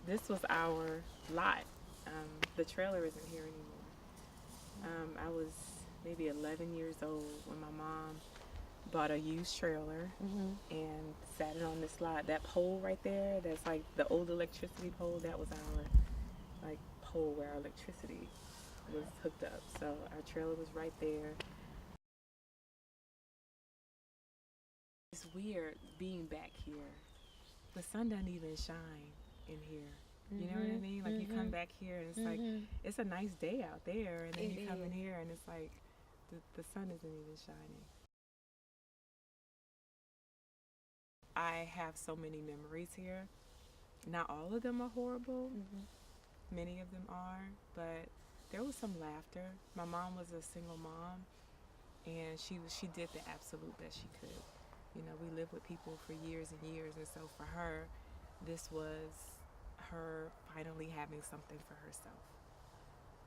this was our lot. The trailer isn't here anymore. I was maybe 11 years old when my mom bought a used trailer and sat it on this lot. That pole right there, that's like the old electricity pole, that was our like pole where our electricity was hooked up. So our trailer was right there. It's weird being back here. The sun doesn't even shine in here. You know what I mean? Like you come back here and it's like it's a nice day out there, and then you come in here and it's like the sun isn't even shining. I have so many memories here. Not all of them are horrible. Many of them are, but there was some laughter. My mom was a single mom, and she did the absolute best she could. You know, we lived with people for years and years, and so for her, this was her finally having something for herself.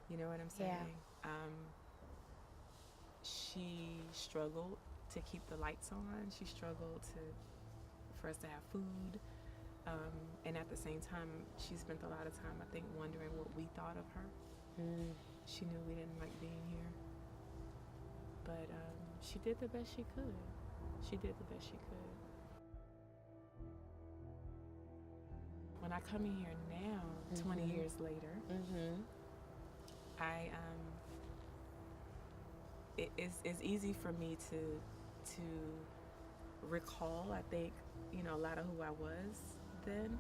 You know what I'm saying? She struggled to keep the lights on. She struggled for us to have food. And at the same time, she spent a lot of time, I think, wondering what we thought of her. She knew we didn't like being here. But she did the best she could. She did the best she could. When I come in here now, 20 years later, it's easy for me to recall, I think, you know, a lot of who I was then.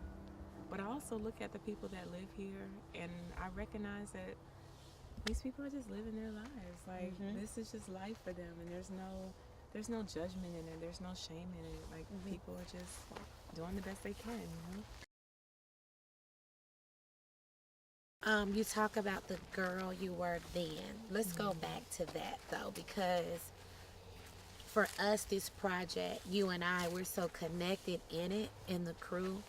But I also look at the people that live here, and I recognize that these people are just living their lives. Like this is just life for them, and there's no judgment in it. There's no shame in it. Like people are just doing the best they can, you know. You talk about the girl you were then. Let's go back to that though, because for us, this project, you and I, we're so connected in it, in the crew,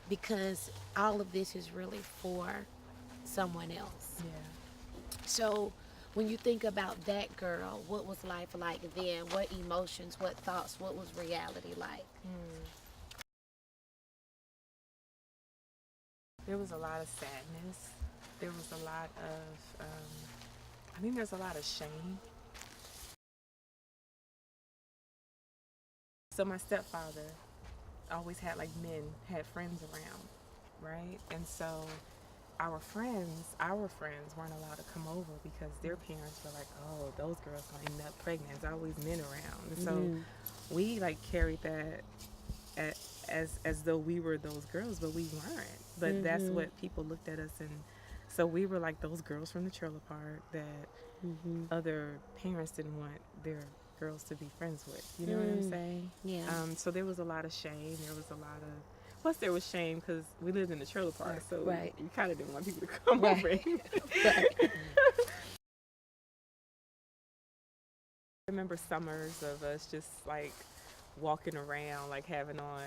because all of this is really for someone else. Yeah. So when you think about that girl, what was life like then? What emotions, what thoughts, what was reality like? There was a lot of sadness. There was a lot of, I think there's a lot of shame. So my stepfather always had had friends around, right? And so our friends weren't allowed to come over because their parents were like, oh, those girls gonna end up pregnant. There's always men around. And so we like carried that as though we were those girls, but we weren't. But that's what people looked at us, and so we were like those girls from the trailer park that other parents didn't want their girls to be friends with. You know what I'm saying? Yeah. So there was a lot of shame. There was a lot of, plus there was shame because we lived in the trailer park, so we kind of didn't want people to come over. I remember summers of us just like walking around, like having on,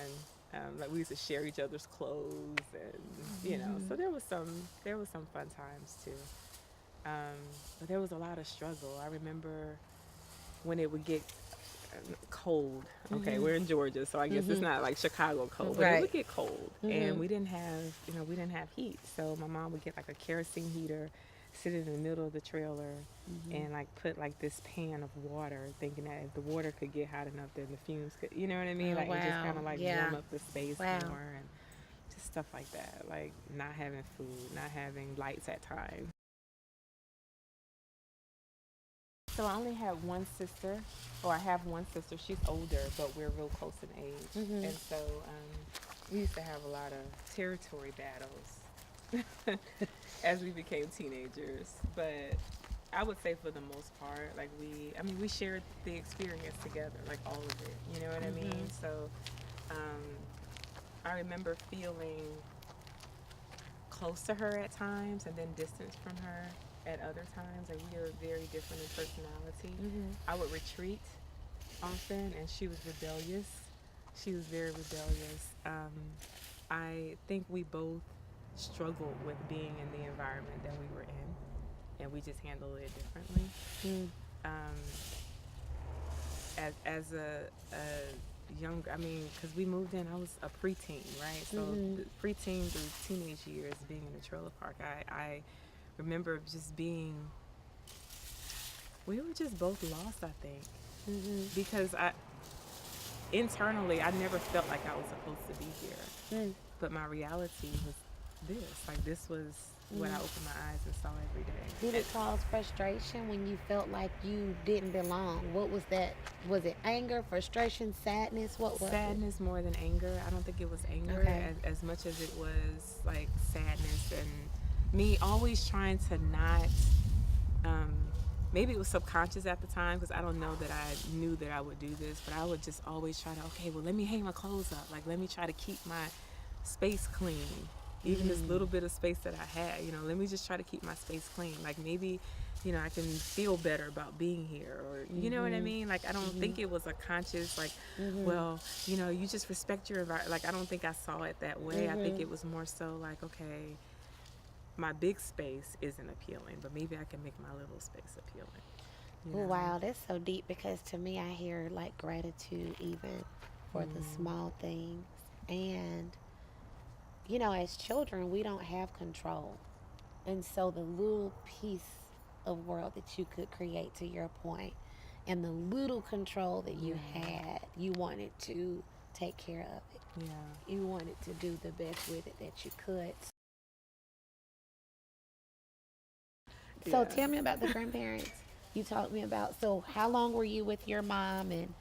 like we used to share each other's clothes, and you know, so there was some fun times too. But there was a lot of struggle. I remember when it would get cold. Okay, we're in Georgia, so I guess it's not like Chicago cold, but it would get cold, and we didn't have heat. So my mom would get like a kerosene heater, sit in the middle of the trailer, and like put like this pan of water, thinking that if the water could get hot enough, then the fumes could, you know what I mean? Like it just kind of like warm up the space more, and just stuff like that. Like not having food, not having lights at times. So I only have one sister, or I have one sister. She's older, but we're real close in age. And so we used to have a lot of territory battles as we became teenagers. But I would say for the most part, like we shared the experience together, like all of it. You know what I mean? So I remember feeling close to her at times and then distance from her at other times. Like we were very different in personality. I would retreat often, and she was rebellious. She was very rebellious. I think we both struggled with being in the environment that we were in, and we just handled it differently. As younger. I mean, because we moved in, I was a preteen, right? So Mhm. the preteen through teenage years, being in the trailer park, I remember just being. We were just both lost, I think, Mhm. because I internally I never felt like I was supposed to be here, Mm. but my reality was this. Like this was what I Mm. opened my eyes and saw every Did day. it cause frustration when you felt like you didn't belong? What was that? Was it anger, frustration, sadness? What was it? Sadness more than anger. I don't think it was anger Okay. as much as it was like sadness and me always trying to not. Um, Maybe it was subconscious at the time because I don't know that I knew that I would do this, but I would just always try to, okay, well, let me hang my clothes up. Like, let me try to keep my space clean. Even this little bit of space that I had, let me just try to keep my space clean. Like, maybe, I can feel better about being here, or you know what I Mhm. mean? Like, I don't think Mhm. it was a conscious, like, Mhm. well, you just respect your environment. Like, I don't think I saw it that way. I think Mhm. it was more so like, okay, my big space isn't appealing, but maybe I can make my little space appealing. You Oh, know? wow, that's so deep because to me, I hear like gratitude even for the Mm, small things. And, as children, we don't have control. And so the little piece of world that you could create, to your point, and the little control that you yeah, had, you wanted to take care of it. yeah, You wanted to do the best with it that you could. So yeah, tell me about the grandparents you talked me about. So how long were you with your mom, and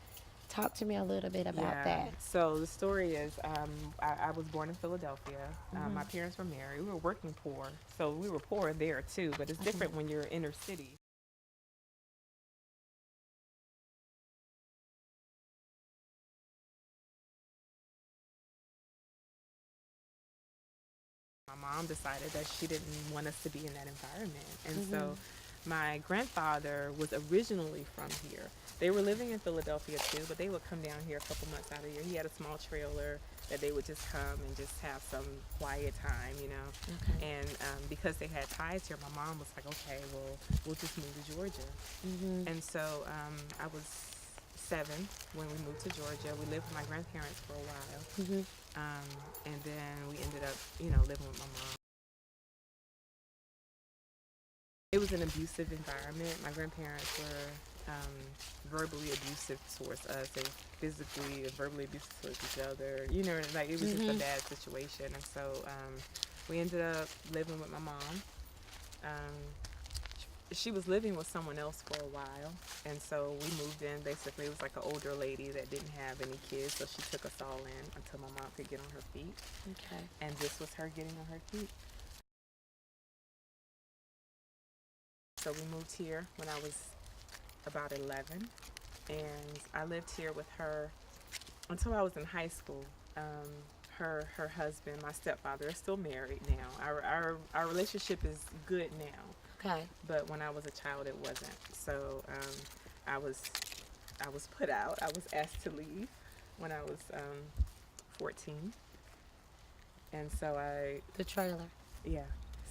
talk to me a little bit about yeah. that. So the story is, I was born in Philadelphia. Hmm. My parents were married. We were working poor, so we were poor there too. But it's Okay. different when you're inner city. My mom decided that she didn't want us to be in that environment. And Hmm. so my grandfather was originally from here. They were living in Philadelphia too, but they would come down here a couple months out of the year. He had a small trailer that they would just come and just have some quiet time. Okay. And because they had ties here, my mom was like, okay, well, we'll just move to Georgia. Hmm. And so I was 7 when we moved to Georgia. We lived with my grandparents for a while. Hmm. And then we ended up, living with my mom. It was an abusive environment. My grandparents were verbally abusive towards us. They were physically and verbally abusive towards each other. Like it was just a Hmm. bad situation. And so we ended up living with my mom. Um, she was living with someone else for a while. And so we moved in. Basically, it was like an older lady that didn't have any kids. So she took us all in until my mom could get on her feet. Okay. And this was her getting on her feet. So we moved here when I was about 11, and I lived here with her until I was in high school. Um, her husband, my stepfather, is still married now. Our relationship is good now, Okay. but when I was a child, it wasn't. So I was I was put out. I was asked to leave when I was 14, and so The trailer. yeah.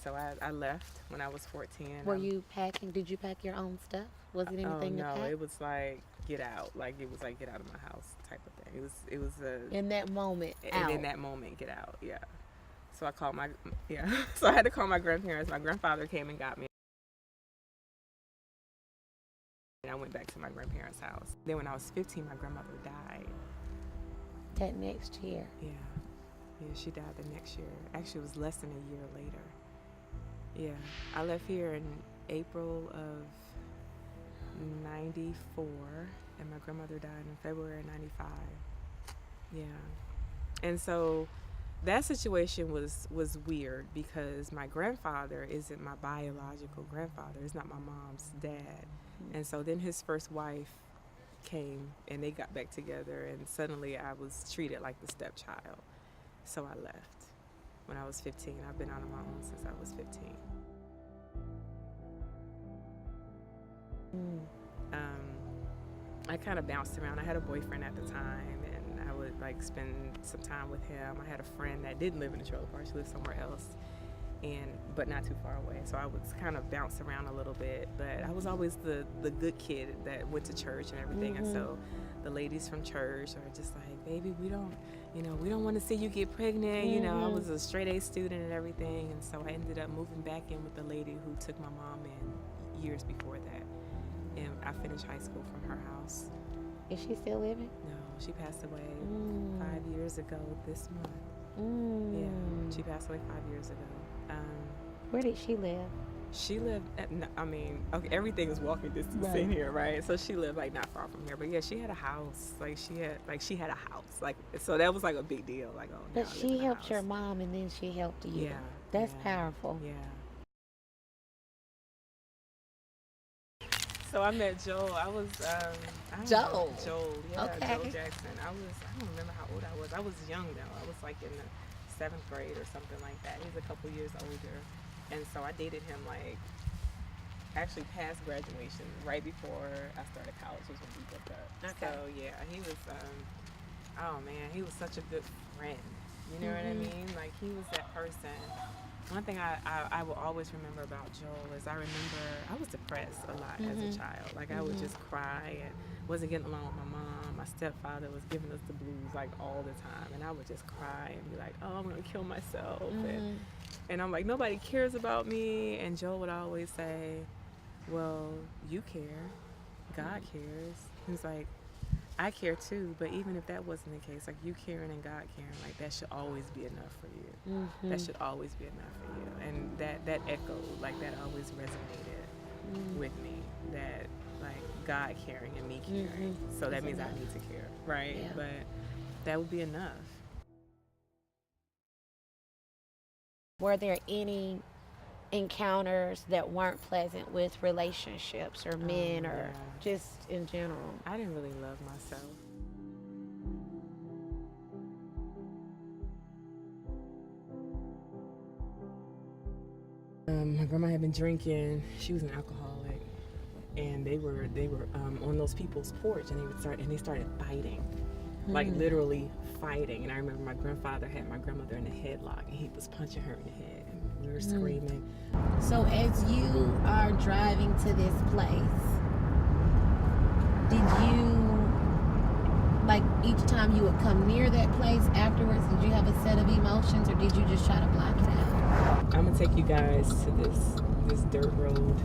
So I left when I was 14. Were you packing? Did you pack your own stuff? Was it Oh anything to no, pack? it was like get out. Like it was like get out of my house type of thing. It was In that moment, and in out. that moment get out. Yeah. So I called my yeah. So I had to call my grandparents. My grandfather came and got me. And I went back to my grandparents' house. Then when I was 15, my grandmother died. That next year. Yeah. Yeah, she died the next year. Actually, it was less than a year later. Yeah. I left here in April of 94, and my grandmother died in February of 95. Yeah. And so that situation was weird because my grandfather isn't my biological grandfather. It's not my mom's dad. And so then his first wife came and they got back together, and suddenly I was treated like the stepchild. So I left when I was 15. I've been out on my own since I was 15. Mm. I kind of bounced around. I had a boyfriend at the time, and I would like spend some time with him. I had a friend that didn't live in the trailer park; she lived somewhere else, but not too far away. So I would kind of bounce around a little bit, but I was always the good kid that went to church and everything. And so the ladies from church are just like, baby, we don't want to see you get pregnant. I was a straight A student and everything. And so I ended up moving back in with the lady who took my mom in years before that. And I finished high school from her house. Is she still living? No, she passed away 5 years ago this month. Yeah, she passed away 5 years ago. Where did she live? She lived okay, everything is walking distance in here, right? So she lived like not far from here. But yeah, she had a house. She had a house. Like, so that was like a big deal. Like, oh, but she helped your mom and then she helped you. Yeah. That's powerful. Yeah. So I met Joel. I was Joel. Joel, yeah, Okay. Joel Jackson. I don't remember how old I was. I was young though. I was like in the 7th grade or something like that. He's a couple years older, and so I dated him like actually past graduation, right before I started college was when we broke up. Okay. So yeah, he was oh man, he was such a good friend. You know what I mean? Like, he was that person. One thing I will always remember about Joel is I remember I was depressed a lot as a child. Like, I would just cry and wasn't getting along with my mom. My stepfather was giving us the blues like all the time, and I would just cry and be like, oh, I'm gonna kill myself. And I'm like, nobody cares about me. And Joel would always say, well, you care, God cares. He's like, I care too, but even if that wasn't the case, like, you caring and God caring, like, that should always be enough for you. That should always be enough for you. And that echoed, like, that always resonated with me, that, like, God caring and me caring. So that means I need to care, right? Yeah. But that would be enough. Were there any encounters that weren't pleasant with relationships or men or just in general? I didn't really love myself. My grandma had been drinking. She was an alcoholic, and they were on those people's porch, and they started fighting, like literally fighting. And I remember my grandfather had my grandmother in a headlock, and he was punching her in the head, and we were screaming. So as you are driving to this place, did you, like, each time you would come near that place afterwards, did you have a set of emotions, or did you just try to block it out? I'm gonna take you guys to this dirt road.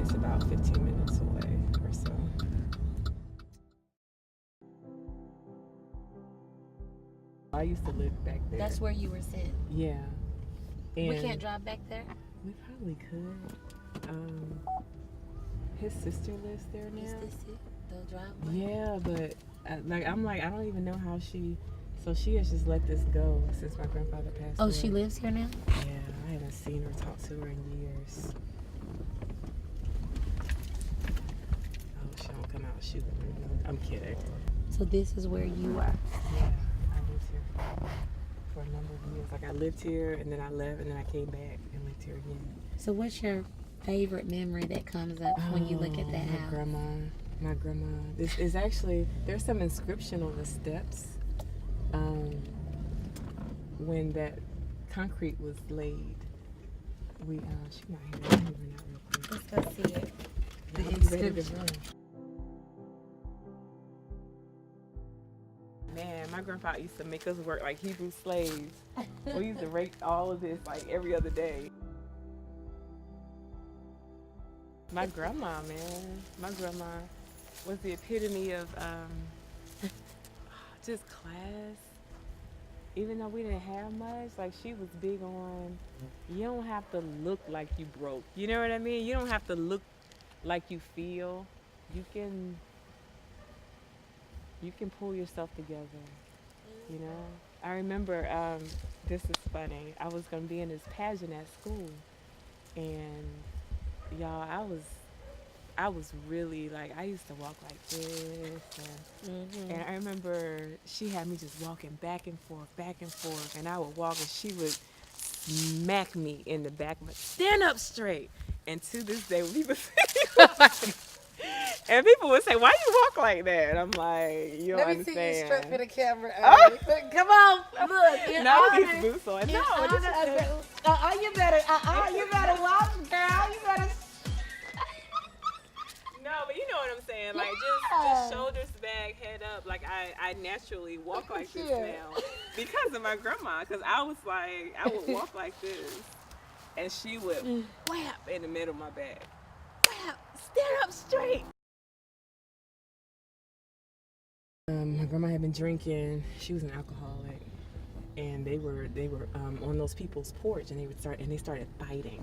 It's about 15 minutes away or so. I used to live back there. That's where you were sent. Yeah. And We can't drive back there? we probably could. His sister lives there now. Is this it? The driveway? Yeah, but I don't even know how so she has just let this go since my grandfather passed away. Oh, she lives here now? Yeah, I haven't seen her, talked to her in years. Oh, she don't come out shooting. I'm kidding. So this is where you are. Yeah, I lived here for a number of years. Like, I lived here, and then I left, and then I came back and lived here again. So what's your favorite memory that comes up when you look at that house? My grandma. This is actually, there's some inscription on the steps. When that concrete was laid, she not here. Let me run out real quick. Let's go see it. The I'll be ready to inscription. run. Man, my grandpa used to make us work like Hebrew slaves. We used to rake all of this like every other day. My grandma, man. My grandma was the epitome of just class. Even though we didn't have much, like, she was big on, you don't have to look like you broke. You know what I mean? You don't have to look like you feel. You can pull yourself together, you know? I remember, this is funny, I was gonna be in this pageant at school, and y'all, I was really, like, I used to walk like this, and I remember she had me just walking back and forth, and I would walk, and she would smack me in the back, but stand up straight. And to this day, when people say, And people would say, "Why you walk like that?" And I'm like, "You don't Let me see you strut for understand." the camera. Oh. Come on, look. In Not honor, these boots on. in No, this honor is of the, you better walk, girl. You better. no, but you know what I'm saying. Like Yeah. just shoulders back, head up. Like I naturally walk like this Yeah. now because of my grandma. Because I was like, I would walk like this, and she would whap in the middle of my back. Whap, stand up straight. My grandma had been drinking. She was an alcoholic, and they were on those people's porch, and they started fighting,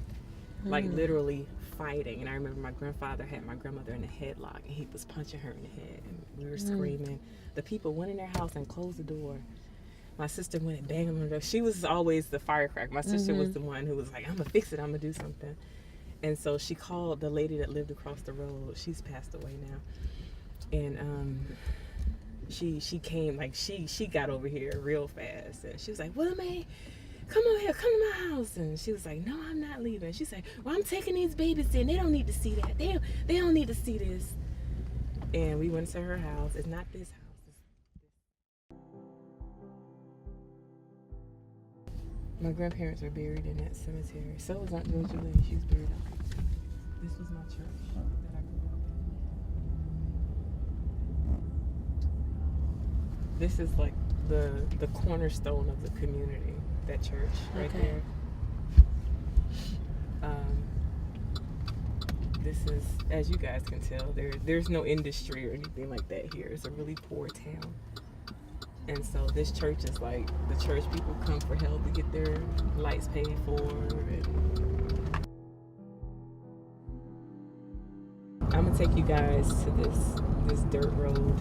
like literally fighting. And I remember my grandfather had my grandmother in a headlock, and he was punching her in the head, and we were screaming. The people went in their house and closed the door. My sister went and banged on the door. She was always the firecracker. My sister was the one who was like, "I'm gonna fix it. I'm gonna do something." And so she called the lady that lived across the road. She's passed away now, and she came, like she got over here real fast, and she was like, "Willie Mae, come over here, come to my house." And she was like, "No, I'm not leaving." She's like, "Well, I'm taking these babies in. They don't need to see that. They don't need to see this." And we went to her house. It's not this house. My grandparents are buried in that cemetery. So was Aunt Georgia Lee. She's buried out there. This was my church that I grew up in. This is like the cornerstone of the community, that church right there. This is, as you guys can tell, there's no industry or anything like that here. It's a really poor town. And so this church is like the church people come for help to get their lights paid for. And I'm gonna take you guys to this dirt road.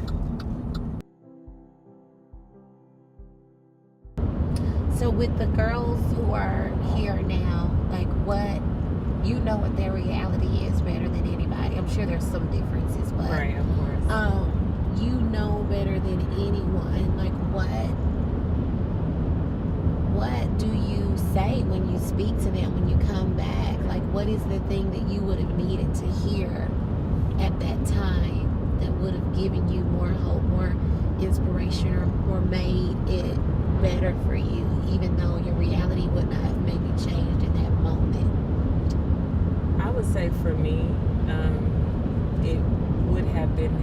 So with the girls who are here now, like what their reality is better than anybody. I'm sure there's some differences, but Right, of course. you know better than anyone. Like what do you say when you speak to them when you come back? Like what is the thing that you would have needed to hear at that time that would have given you more hope, more inspiration, or made it better for you, even though your reality would not have maybe changed in that moment? I would say for me, it would have been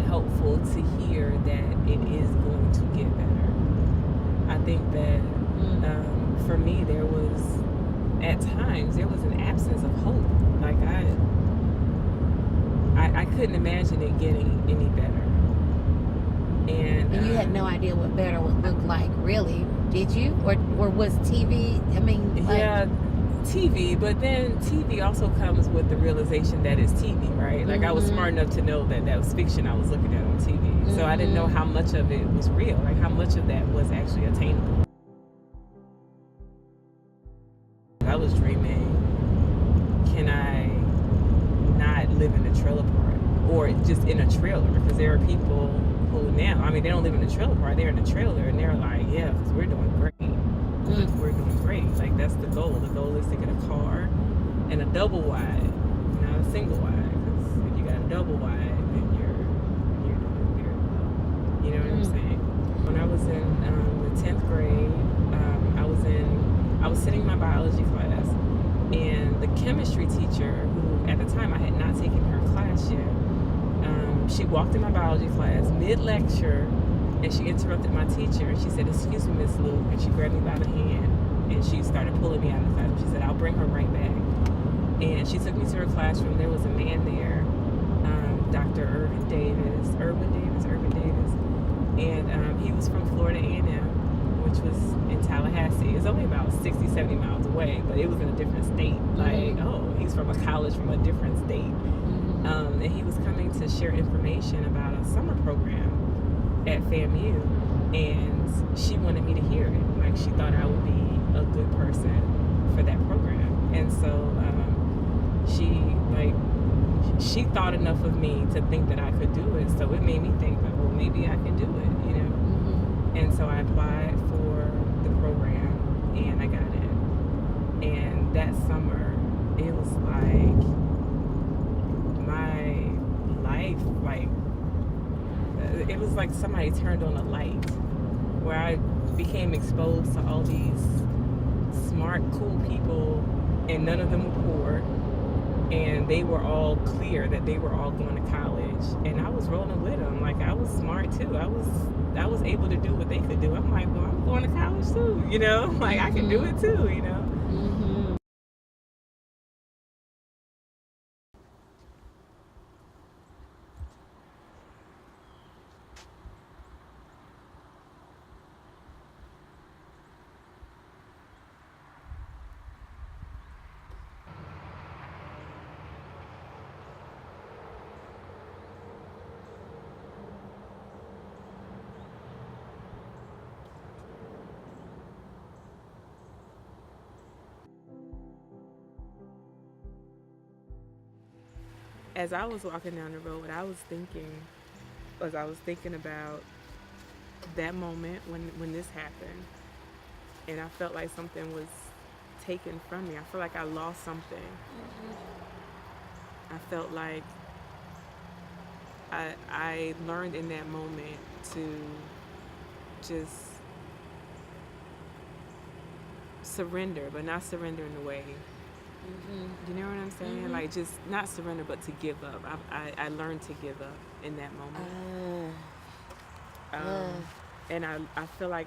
helpful to hear that it is going to get better. I think that for me, at times there was an absence of hope. Like I couldn't imagine it getting any better. And you had no idea what better would look like, really, did you? Or was TV? I mean, yeah, TV. But then TV also comes with the realization that it's TV, right? Like I was smart enough to know that was fiction I was looking at on TV. So I didn't know how much of it was real, like how much of that was actually attainable. I was dreaming, can I not live in a trailer park or just in a trailer? Because there are people who now, I mean, they don't live in a trailer park, they're in a trailer, and they're like, yeah, because we're doing great. We're doing great. Like, that's the goal. The goal is to get a car and a double wide, not a single wide. Because if you got a double wide, then you're doing very well. You know what I'm saying? When I was in the 10th grade, I was sitting in my biology class, and the chemistry teacher, who at the time I had not taken her class yet, she walked in my biology class mid-lecture, and she interrupted my teacher, and she said, "Excuse me, Miss Lou," and she grabbed me by the hand, and she started pulling me out of the class. She said, "I'll bring her right back." And she took me to her classroom. There was a man there, Dr. Irvin Davis, and he was from Florida A&M, which was in Tallahassee. It's only about 60, 70 miles away, but it was in a different state. Like, oh, he's from a college from a different state. And he was coming to share information about a summer program at FAMU, and she wanted me to hear it. Like, she thought I would be a good person for that program. And so she thought enough of me to think that I could do it. So it made me think that, well, maybe I can do it, you know. And so I applied for the program, and I got in. And that summer, it was like life, like, it was like somebody turned on a light where I became exposed to all these smart, cool people, and none of them were poor. And they were all clear that they were all going to college, and I was rolling with them. Like, I was smart too. I was able to do what they could do. I'm like, well, I'm going to college too, you know? Like, I can do it too, you know? Mm-hmm. As I was walking down the road, I was thinking about that moment when this happened, and I felt like something was taken from me. I felt like I lost something. I felt like I learned in that moment to just surrender, but not surrender in a way. You know what I'm saying? Like, just not surrender, but to give up. I learned to give up in that moment. And I feel like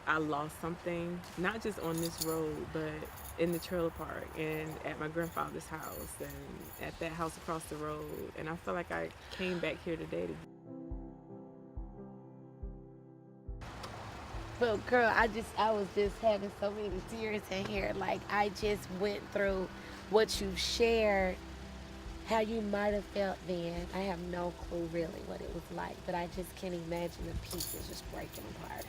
I lost something, not just on this road, but in the trailer park and at my grandfather's house and at that house across the road. And I feel like I came back here today to. But girl, I was just having so many tears in here. Like, I just went through what you shared, how you might have felt then. I have no clue really what it was like, but I just can't imagine the pieces just breaking apart.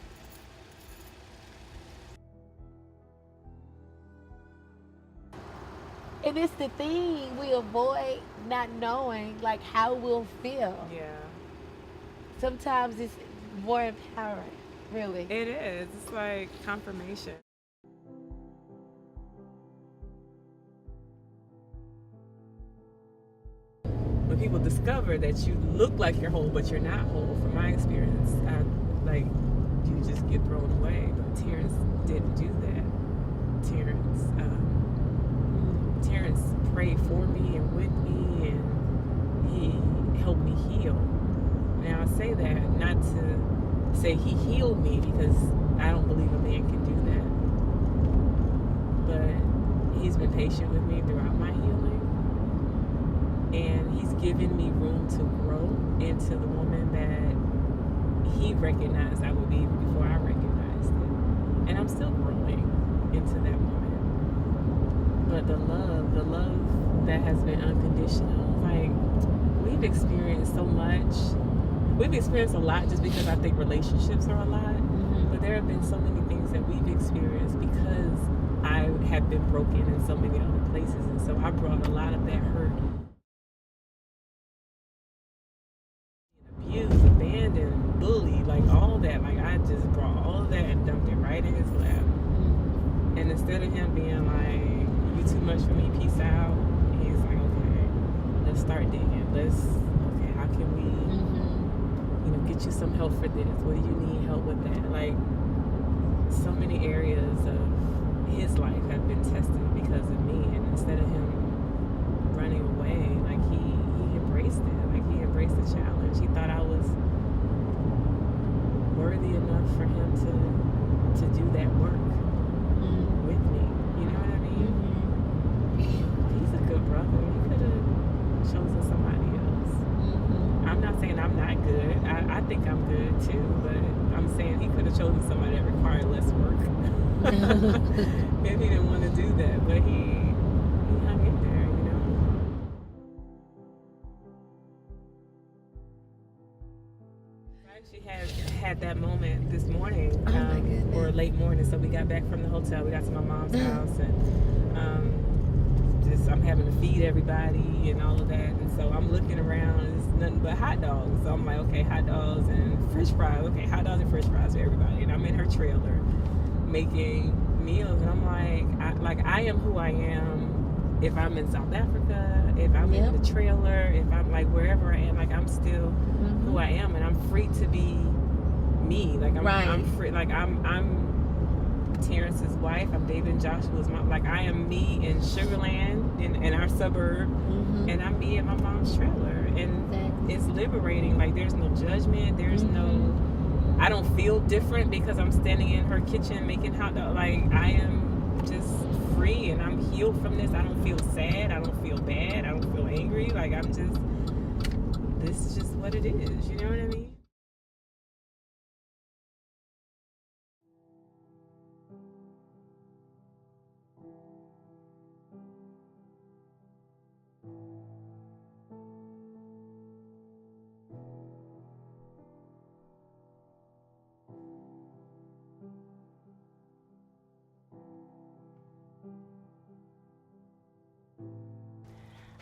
And it's the thing, we avoid not knowing, like, how we'll feel. Yeah. Sometimes it's more empowering, really. It is. It's like confirmation. When people discover that you look like you're whole, but you're not whole, from my experience, you just get thrown away. But Terrence didn't do that. Terrence prayed for me and with me, and he helped me heal. Now, I say that not to say he healed me, because I don't believe a man can do that. But he's been patient with me throughout my healing, and he's given me room to grow into the woman that he recognized I would be even before I recognized it. And I'm still growing into that woman. But the love that has been unconditional, like, we've experienced so much. We've experienced a lot just because I think relationships are a lot. But there have been so many things that we've experienced because I have been broken in so many other places. And so I brought a lot of that hurt, abused, abandoned, bullied, like all that. Like, I just brought all of that and dumped it right in his lap. And instead of him being like, you too much for me, peace out, he's like, okay, let's start digging. How can we, get you some help for this? What do you need help with that? Like, so many areas of his life have been tested because of me. And instead of him running away, like, he embraced it. Like, he embraced the challenge. He thought I was worthy enough for him to do that work with me. You know what I mean? He's a good brother. He could have chosen somebody else. I'm not saying I'm not good. I think I'm good too, but I'm saying he could have chosen somebody that required less work. Maybe he didn't want to do that, but he hung in there, you know. I actually had that moment this morning, or late morning. So we got back from the hotel. We got to my mom's house, and I'm having to feed everybody and all of that. And so I'm looking around, and it's nothing but hot dogs. So I'm like, okay, hot dogs and French fries. Okay, hot dogs and French fries for everybody. And I'm in her trailer making meals, and I'm like, I am who I am if I'm in South Africa, if I'm in the trailer, if I'm like wherever I am, like I'm still who I am, and I'm free to be me. Like I'm free. Like I'm Terrence's wife. I'm David and Joshua's mom. Like I am me in Sugarland in our suburb, and I'm me at my mom's trailer, and it's liberating. Like there's no judgment. There's no. I don't feel different because I'm standing in her kitchen making hot dog. Like I am just free, and I'm healed from this. I don't feel sad. I don't feel bad. I don't feel angry. Like I'm just. This is just what it is. You know what I mean?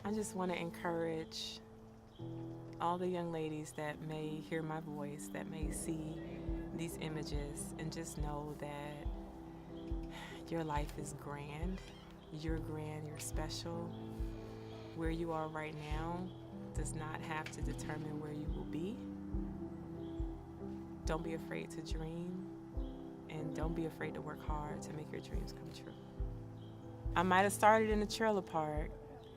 I just want to encourage all the young ladies that may hear my voice, that may see these images, and just know that your life is grand. You're grand, you're special. Where you are right now does not have to determine where you will be. Don't be afraid to dream, and don't be afraid to work hard to make your dreams come true. I might have started in a trailer park,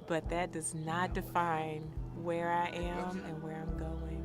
but that does not define where I am and where I'm going.